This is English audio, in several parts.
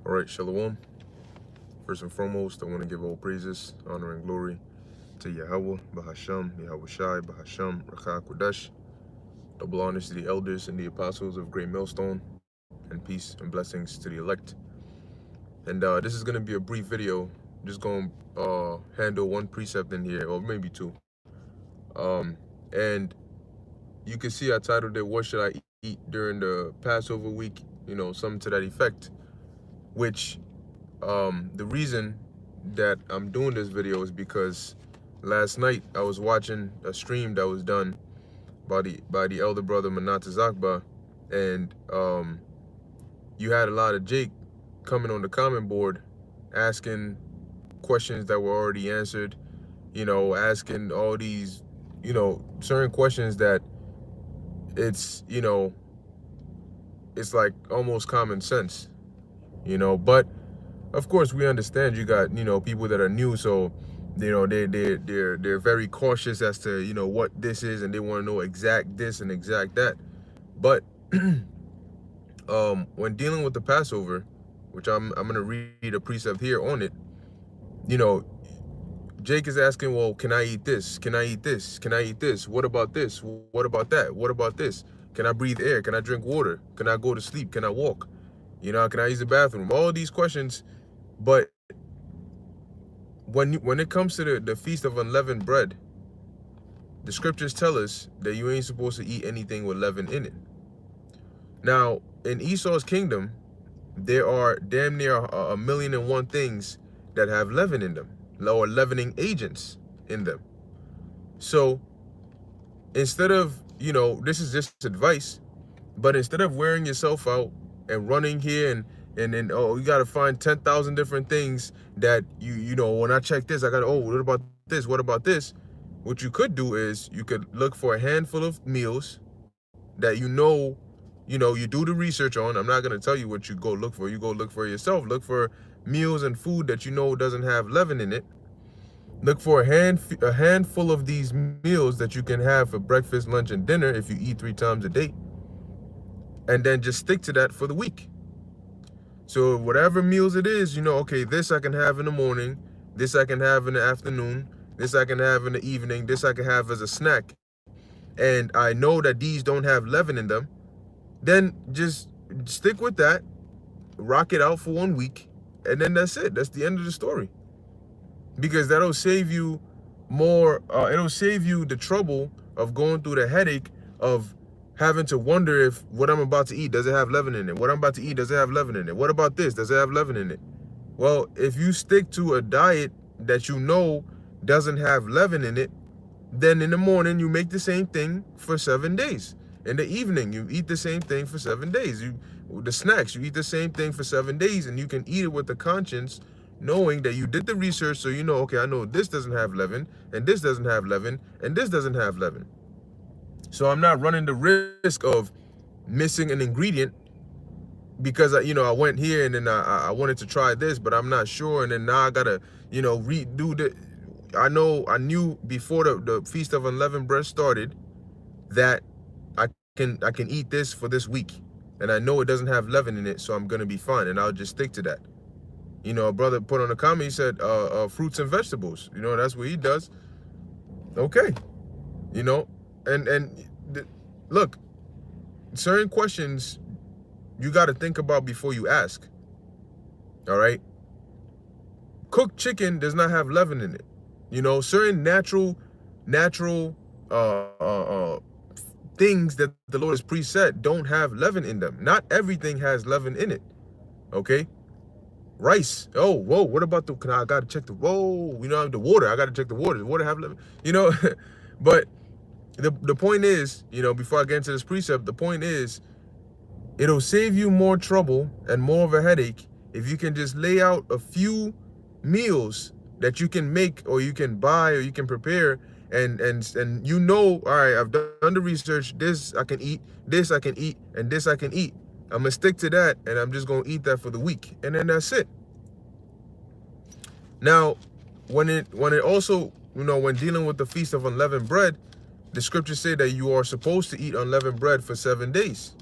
All right, Shalom. First and foremost, I want to give all praises, honor, and glory to Yahweh, Bahasham, Yahweh Shai, Bahasham, Rakha Kodesh. Double honors to the elders and the apostles of Great Millstone, and peace and blessings to the elect. And this is going to be a brief video, just going to handle one precept in here, or maybe two. And you can see I titled it, "What Should I Eat During the Passover Week?" You know, something to that effect, which the reason that I'm doing this video is because last night I was watching a stream that was done by the elder brother Manata Zakba, and you had a lot of Jake coming on the comment board asking questions that were already answered, you know, asking all these, you know, certain questions that it's, you know, it's like almost common sense, you know, but of course we understand you got, you know, people that are new, so you know they're very cautious as to, you know, what this is, and they want to know exact this and exact that. But when dealing with the Passover, which I'm gonna read a precept here on it, you know, Jake is asking, well, can I eat this? Can I eat this? Can I eat this? What about this? What about that? What about this? Can I breathe air? Can I drink water? Can I go to sleep? Can I walk? You know, can I use the bathroom? All these questions. But when it comes to the Feast of Unleavened Bread, the scriptures tell us that you ain't supposed to eat anything with leaven in it. Now, in Esau's kingdom, there are damn near a million and one things that have leaven in them, or leavening agents in them. So instead of, you know, this is just advice, but instead of wearing yourself out and running here and then, oh, you got to find 10,000 different things that you know, when I check this, I got to, oh, what about this? What about this? What you could do is you could look for a handful of meals that you know, you do the research on. I'm not going to tell you what you go look for. You go look for yourself. Look for meals and food that you know doesn't have leaven in it. Look for a handful of these meals that you can have for breakfast, lunch, and dinner if you eat 3 times a day. And then just stick to that for the week. So whatever meals it is, you know, okay, this I can have in the morning, this I can have in the afternoon, this I can have in the evening, this I can have as a snack. And I know that these don't have leaven in them, then just stick with that, rock it out for 1 week, and then that's it. That's the end of the story. Because that'll save you more, it'll save you the trouble of going through the headache of having to wonder if what I'm about to eat, does it have leaven in it? What I'm about to eat, does it have leaven in it? What about this? Does it have leaven in it? Well, if you stick to a diet that you know doesn't have leaven in it, then in the morning you make the same thing for 7 days. In the evening, you eat the same thing for 7 days. The snacks, you eat the same thing for 7 days, and you can eat it with the conscience, knowing that you did the research, so you know, okay, I know this doesn't have leaven, and this doesn't have leaven, and this doesn't have leaven. So I'm not running the risk of missing an ingredient because I went here and then I wanted to try this, but I'm not sure, and then now I gotta, redo the. I knew before the Feast of Unleavened Bread started that I can eat this for this week, and I know it doesn't have leaven in it, so I'm gonna be fine, and I'll just stick to that. You know, a brother put on a comment, he said, fruits and vegetables. You know, that's what he does. Okay, you know, and look, certain questions you got to think about before you ask. All right. Cooked chicken does not have leaven in it. You know, certain natural things that the Lord has preset don't have leaven in them. Not everything has leaven in it. Okay. Rice. Oh, whoa. What about I gotta check the the water. I gotta check the water. Does water have leaven? You know, but the point is, before I get into this precept, the point is, it'll save you more trouble and more of a headache if you can just lay out a few meals that you can make or you can buy or you can prepare, and all right, I've done the research, this I can eat, this I can eat, and this I can eat. I'm gonna stick to that, and I'm just gonna eat that for the week, and then that's it. Now, when it also, when dealing with the Feast of Unleavened Bread, the scriptures say that you are supposed to eat unleavened bread for 7 days.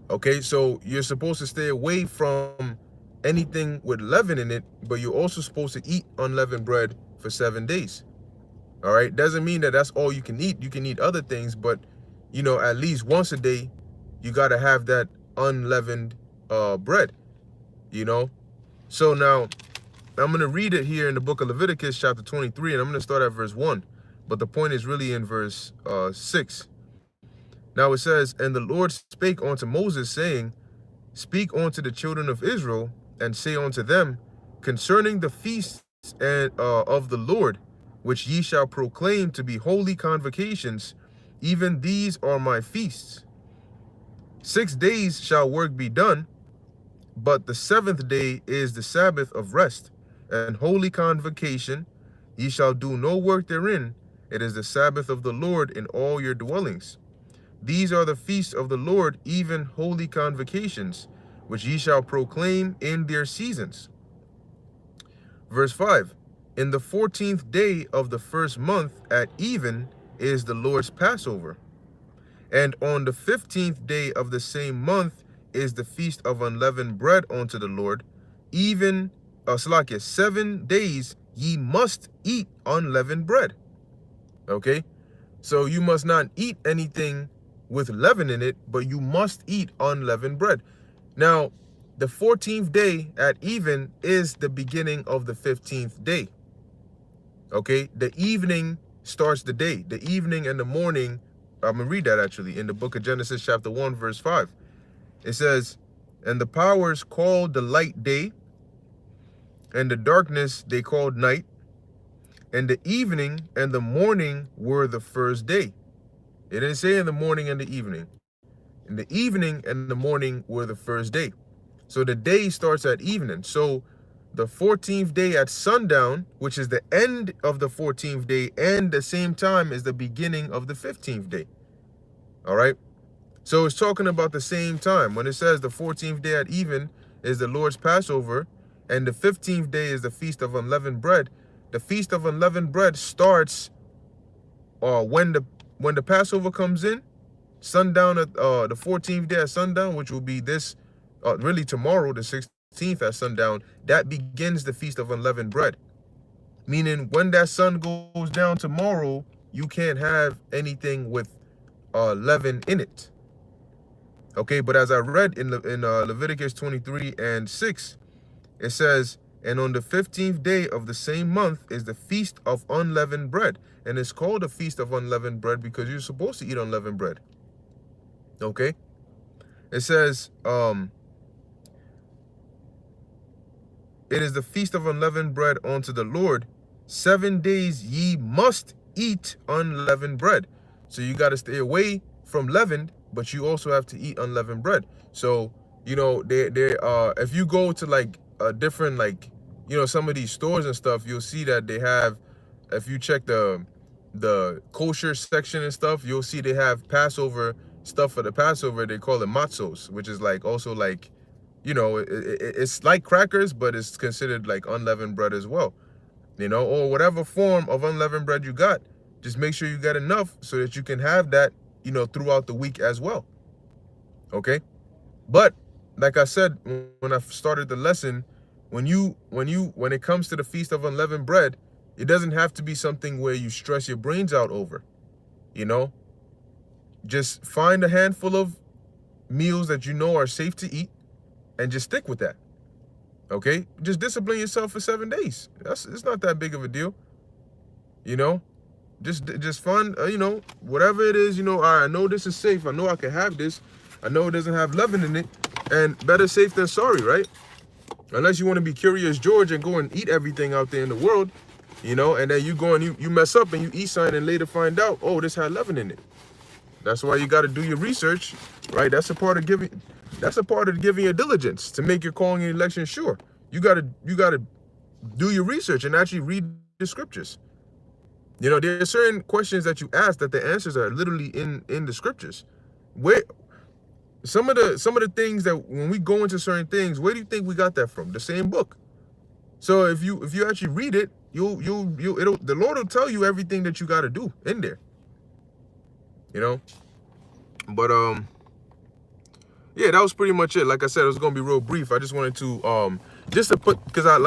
Okay, so you're supposed to stay away from anything with leaven in it, but you're also supposed to eat unleavened bread for 7 days. All right, doesn't mean that that's all you can eat. You can eat other things, but at least once a day, you got to have that unleavened bread. So now I'm going to read it here in the book of Leviticus chapter 23, and I'm going to start at verse 1, but the point is really in verse 6. Now it says, "And the Lord spake unto Moses, saying, Speak unto the children of Israel, and say unto them, concerning the feasts of the Lord, which ye shall proclaim to be holy convocations, even these are my feasts. 6 days shall work be done, but the 7th day is the Sabbath of rest, and holy convocation. Ye shall do no work therein. It is the Sabbath of the Lord in all your dwellings. These are the feasts of the Lord, even holy convocations, which ye shall proclaim in their seasons." Verse 5, "In the 14th day of the first month at even is the Lord's Passover. And on the 15th day of the same month is the feast of unleavened bread unto the Lord. Even, 7 days ye must eat unleavened bread." Okay? So you must not eat anything with leaven in it, but you must eat unleavened bread. Now, the 14th day at even is the beginning of the 15th day. Okay? The evening starts the day. The evening and the morning, I'm going to read that actually in the book of Genesis chapter 1, verse 5. It says, "And the powers called the light day, and the darkness they called night, and the evening and the morning were the first day." It didn't say in the morning and the evening. In the evening and the morning were the first day. So the day starts at evening. So the 14th day at sundown, which is the end of the 14th day, and the same time is the beginning of the 15th day. All right? So it's talking about the same time. When it says the 14th day at even is the Lord's Passover, and the 15th day is the Feast of Unleavened Bread, the Feast of Unleavened Bread starts when the Passover comes in, sundown at the 14th day at sundown, which will be this, really tomorrow, the 16th at sundown. That begins the Feast of Unleavened Bread. Meaning when that sun goes down tomorrow, you can't have anything with leaven in it. Okay, but as I read in Leviticus 23 and 6, it says, "And on the 15th day of the same month is the Feast of Unleavened Bread." And it's called the Feast of Unleavened Bread because you're supposed to eat unleavened bread. Okay? It says, "It is the Feast of Unleavened Bread unto the Lord. 7 days ye must eat unleavened bread." So you got to stay away from leavened, but you also have to eat unleavened bread. So, if you go to like a different, like, some of these stores and stuff, you'll see that they have, if you check the kosher section and stuff, you'll see they have Passover stuff for the Passover. They call it matzos, which is like also like, it's like crackers, but it's considered like unleavened bread as well. Or whatever form of unleavened bread you got, just make sure you got enough so that you can have that, throughout the week as well. Okay? But like I said when I started the lesson, when it comes to the Feast of Unleavened Bread, it doesn't have to be something where you stress your brains out over. Just find a handful of meals that you know are safe to eat, and just stick with that. Okay, just discipline yourself for 7 days. It's not that big of a deal, you know. Just fun, whatever it is, I know this is safe. I know I can have this. I know it doesn't have leaven in it, and better safe than sorry, right? Unless you want to be Curious George and go and eat everything out there in the world, and then you go and you mess up and you eat something and later find out, oh, this had leaven in it. That's why you got to do your research, right? That's a part of giving your diligence to make your calling and election sure. You gotta do your research and actually read the scriptures. There are certain questions that you ask that the answers are literally in the scriptures. Where some of the things that when we go into certain things, where do you think we got that from? The same book. So if you actually read it, the Lord will tell you everything that you got to do in there. But yeah, that was pretty much it. Like I said, it was gonna be real brief. I just wanted to just to put, because I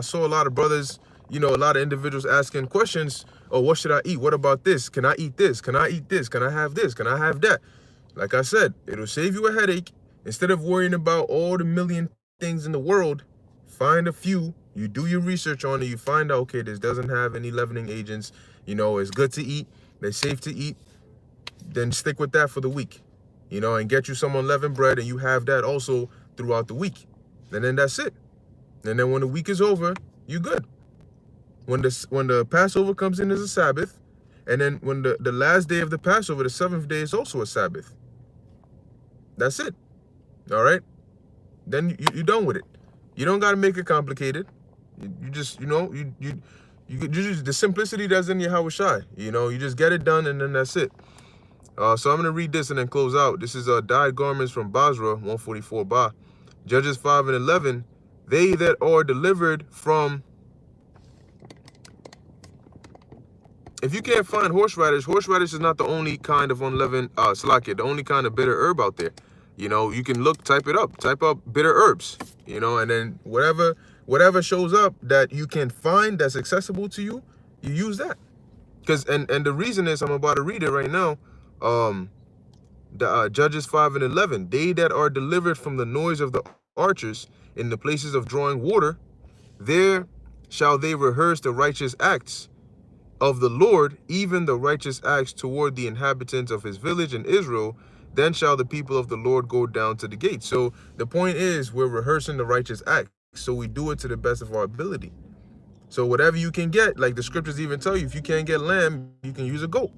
saw a lot of brothers, a lot of individuals asking questions. Oh, what should I eat? What about this? Can I eat this? Can I eat this? Can I have this? Can I have that? Like I said, it'll save you a headache. Instead of worrying about all the million things in the world, find a few. You do your research on it. You find out, okay, this doesn't have any leavening agents. It's good to eat. They're safe to eat. Then stick with that for the week. And get you some unleavened bread, and you have that also throughout the week. And then that's it. And then when the week is over, you're good. When the Passover comes in as a Sabbath, and then when the last day of the Passover, the 7th day, is also a Sabbath. That's it. All right? Then you're done with it. You don't got to make it complicated. You just, the simplicity that's in Yahweh Shai. You just get it done, and then that's it. So I'm going to read this and then close out. This is dyed garments from Basra, 144 Ba. Judges 5 and 11. They that are delivered from... If you can't find horseradish is not the only kind of unleavened, the only kind of bitter herb out there. You can type it up. Type up bitter herbs, and then whatever shows up that you can find that's accessible to you, you use that. And the reason is, I'm about to read it right now. Judges 5 and 11. They that are delivered from the noise of the archers in the places of drawing water, there shall they rehearse the righteous acts of the Lord, even the righteous acts toward the inhabitants of his village in Israel. Then shall the people of the Lord go down to the gate. So the point is, we're rehearsing the righteous acts, so we do it to the best of our ability. So whatever you can get, like the scriptures even tell you, if you can't get lamb, you can use a goat.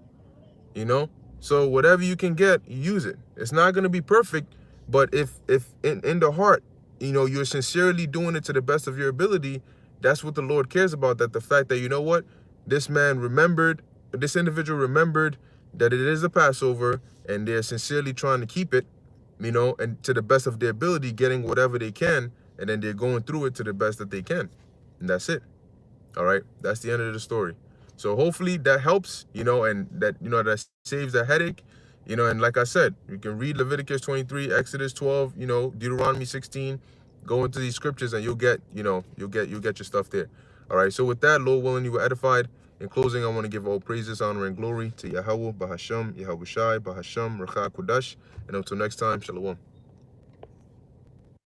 So whatever you can get, use it. It's not going to be perfect, but if in the heart, you're sincerely doing it to the best of your ability, that's what the Lord cares about. That the fact that, this individual remembered that it is a Passover, and they're sincerely trying to keep it, and to the best of their ability, getting whatever they can, and then they're going through it to the best that they can. And that's it. All right. That's the end of the story. So hopefully that helps, and that saves the headache, and like I said, you can read Leviticus 23, Exodus 12, Deuteronomy 16, go into these scriptures, and you'll get your stuff there. All right. So with that, Lord willing, you were edified. In closing, I want to give all praises, honor, and glory to Yahweh, Bahasham, Yahweh Shai, Bahasham, Rachah Kodash. And until next time, Shalom.